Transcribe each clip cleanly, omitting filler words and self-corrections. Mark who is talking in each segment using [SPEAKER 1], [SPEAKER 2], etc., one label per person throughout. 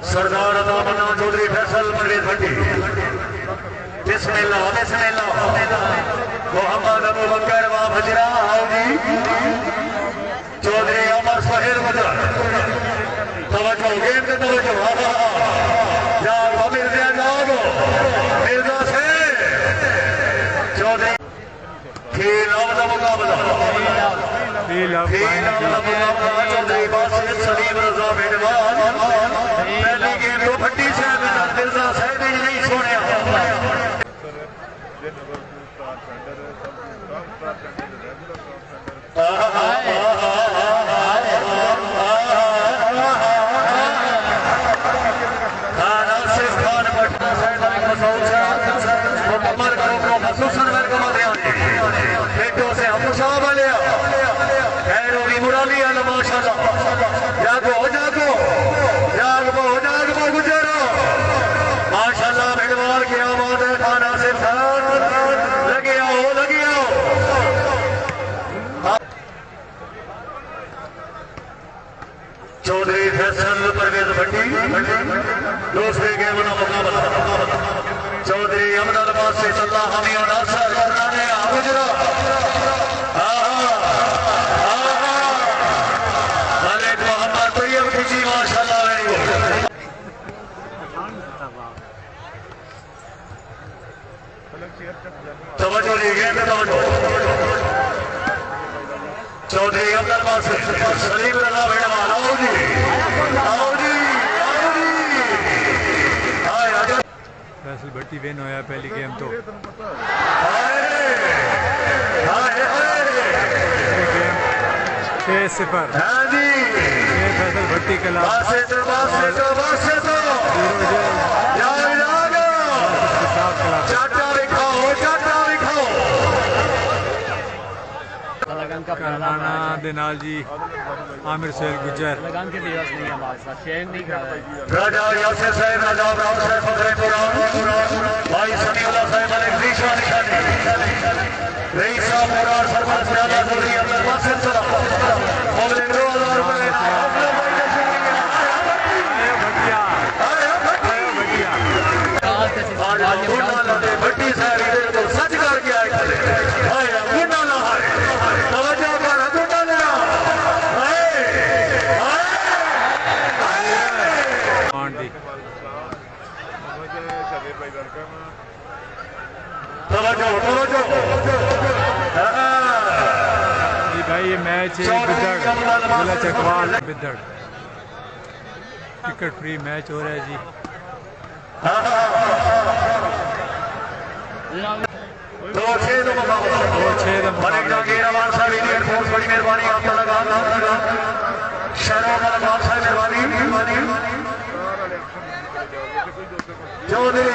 [SPEAKER 1] सरदार अतामन्ना चौधरी फैसल परवेज भट्टी, बिस्मिल्लाह बिस्मिल्लाह, मोहम्मद अबू बकर वाह हजरा हाउजी, चौधरी अमर सोहेल गुजर, तवज्जो गेम के तवज्जो, यार वो मिर्जा जागो, मिर्जा से चौधरी खेल अवध मुकाबला, चौधरी बासित सलीम रजा मेहरबान, पहली गेम तो भट्टी से मिर्जा साहब नहीं सोने माशाल्लाह भगवान की आवाज है खाना से लगे आओ लगे आओ। चौधरी फैसल परवेज भट्टी दूसरे गेम का मुकाबला, चौधरी अहमद अब्बास से सल्लाह हमी और नासर ने गुजरा मालिक मोहम्मद तैयब खुशी माशाल्लाह वेरी गुड। तवज्जो लीजिए तवज्जो, चौधरी अहमद अब्बास से सलीम रजा मेहरबान, आओ जी आओ जी आओ जी।
[SPEAKER 2] फैसल भट्टी विन होया पहली गेम तो 6-0 फैसल भट्टी के खिलाफ कराना दिनाल जी आमिर सोहेल गुजर
[SPEAKER 1] राजा यासिर साहब, राजा ब्राउन साहब फखरेपुरा, भाई समीउल्लाह साहब अली रीशा निशानी, रईसा मुरार सरपंच राजा चौधरी अब्दुल वासिफ सलाम, मोहम्मद 2000 रुपए भट्टी साहब को सच करके आए
[SPEAKER 2] जी भाई। ये मैच है बिदड़ जिला चकवाल बिदड़, टिकट फ्री मैच हो रहा है जी।
[SPEAKER 1] दो छह बड़ी मेहरबानी आपका लगा मेहरबानी चौधरी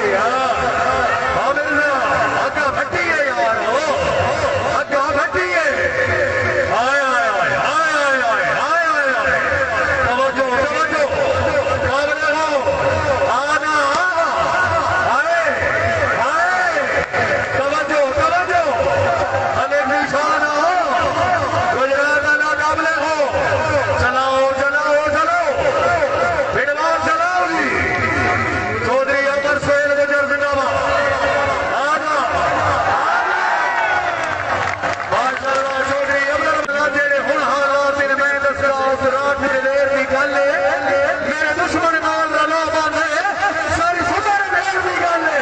[SPEAKER 1] अग्गा भट्टी है यार, अग्गा भट्टी है तवज्जो तवज्जो आना तवज्जो तवज्जो अनेक निशान गुजरात ना काबले हो, चलाओ चलाओ चलाओ फिटवाल चलाओ जी। चौधरी अमर सोहेल गुजर जिंदाबाद, आना माशाल्लाह। चौधरी अमर जेड़े हुण हालात इन मैं दसदा उस रात की देर की गल है, मेरे दुश्मन नाल रला बांधे सारी सुपर देर की गल है।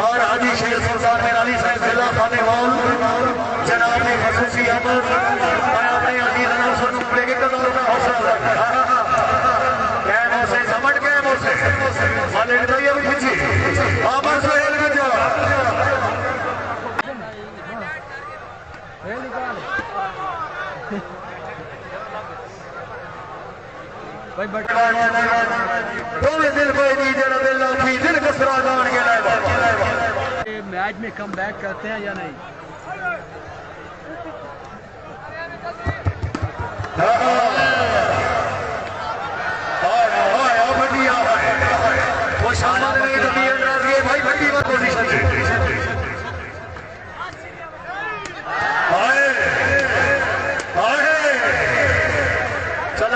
[SPEAKER 1] और हाजी शेर सुल्तान मेरा अली साहब जिला खानेवाल जनाब ने खसूसी अमर मैं अपने अजीज नाल सुन पड़े के कदर का हौसला कैम से समझ कैम से मालिक दैया भी खिंची अमर सोहेल गुजर
[SPEAKER 2] भाई
[SPEAKER 1] दिल कोई नहीं जरा दिल आखी दिल कसरा जान के
[SPEAKER 3] मैच में कम बैक करते हैं या नहीं?
[SPEAKER 1] हाँ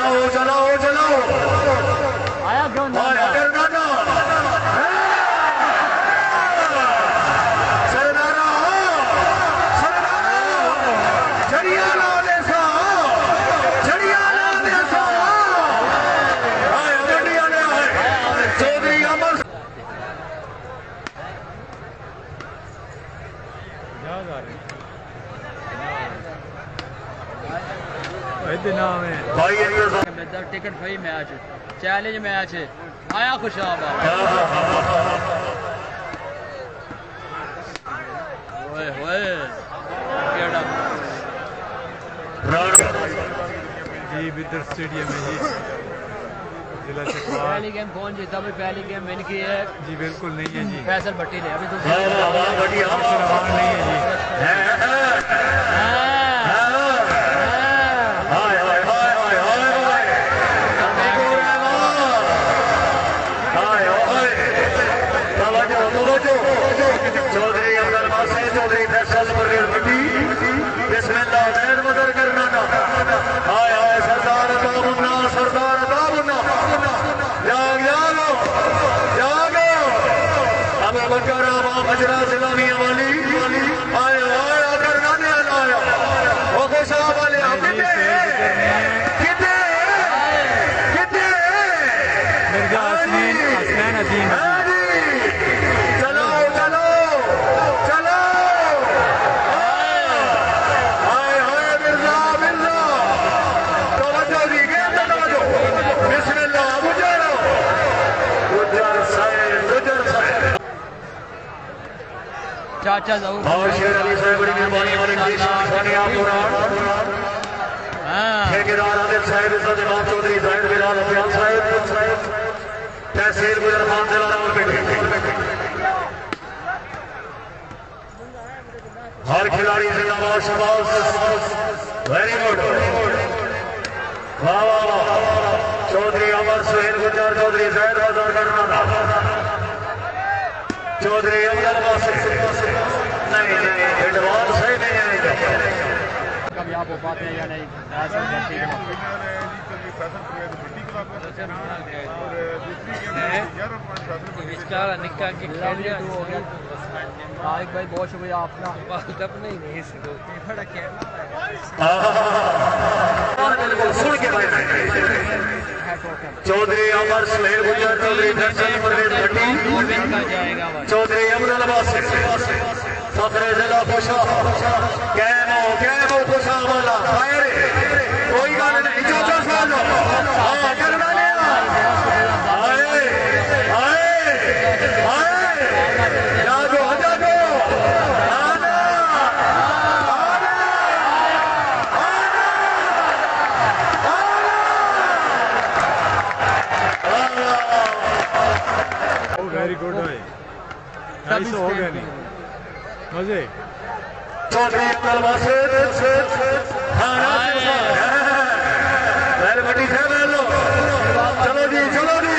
[SPEAKER 1] चलाओ चलाओ चलाओ
[SPEAKER 3] आया क्यों ना
[SPEAKER 1] करनाना सरदारा जड़ियाला देसा आए गड्डियां ने आए चौधरी अमर भाई
[SPEAKER 3] ticket free match challenge match आया खुशाब ओए ओए केड़ा
[SPEAKER 2] जी बिदर स्टेडियम है जी जिला चकवाल।
[SPEAKER 3] पहली गेम कौन जीता भाई? पहली गेम विन की है
[SPEAKER 2] जी बिल्कुल नहीं है जी,
[SPEAKER 3] फैसल भट्टी ने। अभी तो
[SPEAKER 2] रवान नहीं है जी।
[SPEAKER 1] चौधरी अब्दुल वासिफ चौधरी फैसल बिस्मिल्लाह मदर करना हाय हाय सरदार बाबुन्ना जाग जागो जागो अब बकरा मजरा जिलामिया वाली आए आया करना ने आया वो खुशा वाले कितने
[SPEAKER 2] मिर्जा हसनैन अजीम
[SPEAKER 3] चाचा जरूर
[SPEAKER 1] और शेर अली साहब बड़ी मेहरबानी ठेकेदार आदिल साहब इज्जत इमाम चौधरी जाहिद बिलाल अफयान साहब तहसील गुजर खान जिला रावलपिंडी। हर खिलाड़ी जिंदाबाद शाबाश वेरी गुड वाह वाह वाह। चौधरी अमर सुहेल गुजर चौधरी जाहिद बाजार करना चौधरी अब्दुल वासिफ नहीं एडवांस है नहीं आएगा
[SPEAKER 3] कभी आप हो पाते हैं या नहीं? ऐसा निक्का के तारिक भाई बहुत शुक्रिया आपका।
[SPEAKER 1] सुन के चौधरी अमर सुहेल गुजर चौधरी फैसल परवेज भट्टी चौधरी अब्दुल वासिफ फखरे जिला खुशा कैमो खुशा वाला कोई गल नहीं चाचा साल करना जागो जागो
[SPEAKER 2] वेरी गुड भाई, ऐसा हो गया नहीं मजे।
[SPEAKER 1] चौधरी अब्दुल वासिफ चलो जी चलो जी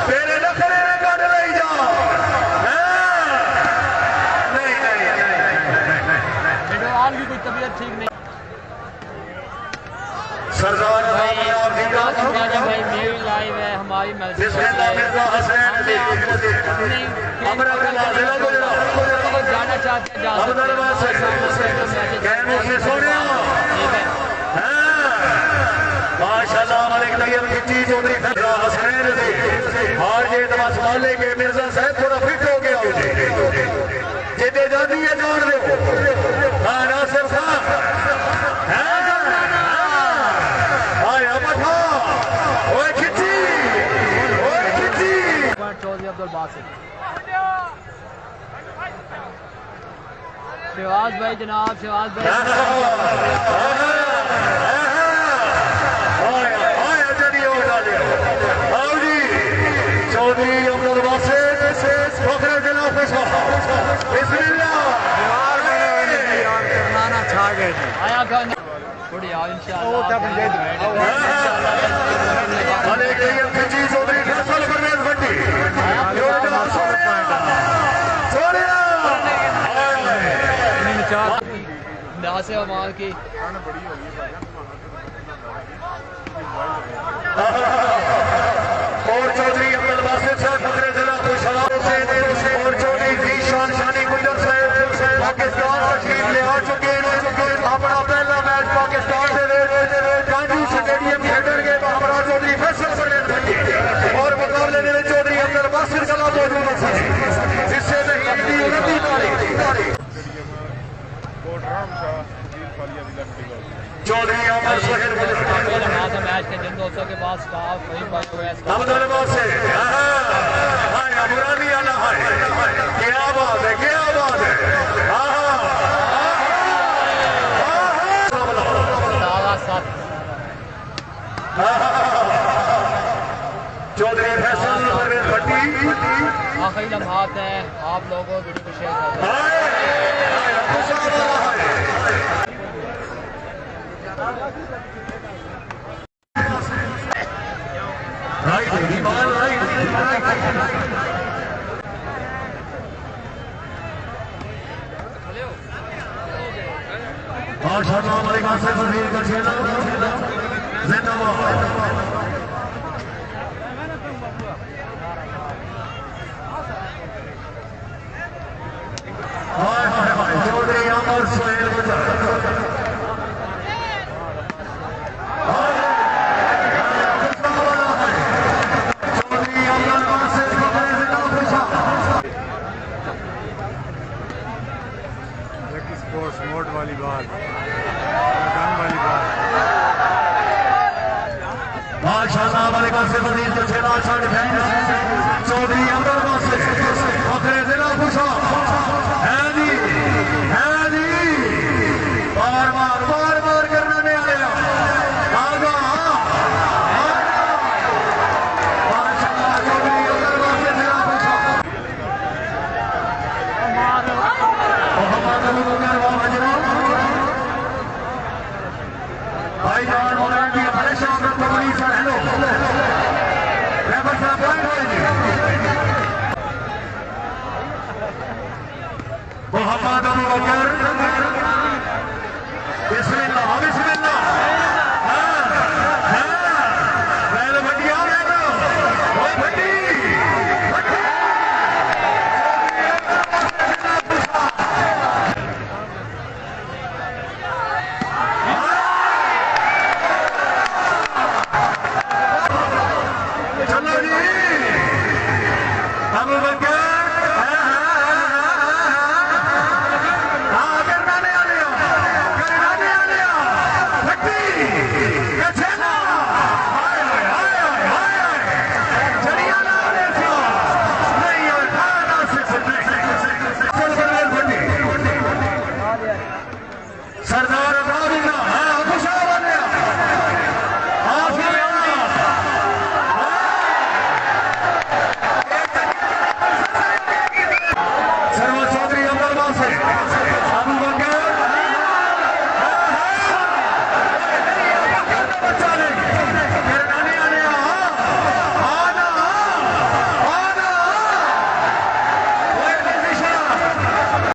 [SPEAKER 1] तेरे नखरे कट ली जा
[SPEAKER 3] आज भी कोई तबीयत ठीक नहीं।
[SPEAKER 1] सरदार
[SPEAKER 3] भाई मेरी लाइव है हमारी जाना चाहते हैं
[SPEAKER 1] माशाल्लाह मलिक तैयब खिच्ची चौधरी हसनैन हार जे संभाले के मिर्जा साहब थोड़ा फिट हो गया जिते जाती है जान दो नासिर साहब
[SPEAKER 3] चौधरी अब्दुल वासिफ शहबाज भाई जनाब शहबाज भाई
[SPEAKER 1] चौधरी अब्दुल वासिफ फखरे जिला खुशा
[SPEAKER 2] करना छा गए जी।
[SPEAKER 3] आया थोड़ी यार इंशाल्लाह
[SPEAKER 1] चौधरी फैसल परवेज भट्टी
[SPEAKER 3] नासे अमाल की
[SPEAKER 1] और चौधरी अब्दुल बासित साहब मुद्रे जिला कुशवाहा से और चौधरी जीशान शानी गुजर साहब पाकिस्तान तशरीफ ले आ चुके हैं। अपना पहला मैच पाकिस्तान से गांधी स्टेडियम खेल के हमारा चौधरी फैसल और मुकाबले में चौधरी अब्दुल बासित कला मौजूद है। इससे नहीं चौधरी अमर सोहेल
[SPEAKER 3] मैच के जिन दोस्तों के पास स्टाफ वही
[SPEAKER 1] अब्दुल बासित अबरानी आना है। क्या बात है, क्या बात है। चौधरी फैसल भट्टी
[SPEAKER 3] आखिरी लम्हात हैं, आप लोगों वीडियो को शेयर करें।
[SPEAKER 1] और शाबाश हमारे पास से वजीर का खेला जिंदाबाद। चौधरी अमर सोहेल गुजर चौधरी अब्दुल बासित
[SPEAKER 2] स्पोर्ट्स मोड वाली बात, मैदान वाली बात।
[SPEAKER 1] माशाअल्लाह हमारे पास से वजीर का खेला चौधरी अब्दुल बासित फखरे जिला कुशवाहा बार करना नहीं आएगा। भाई जान की परेशान public sir hello Mohammad Abu बकर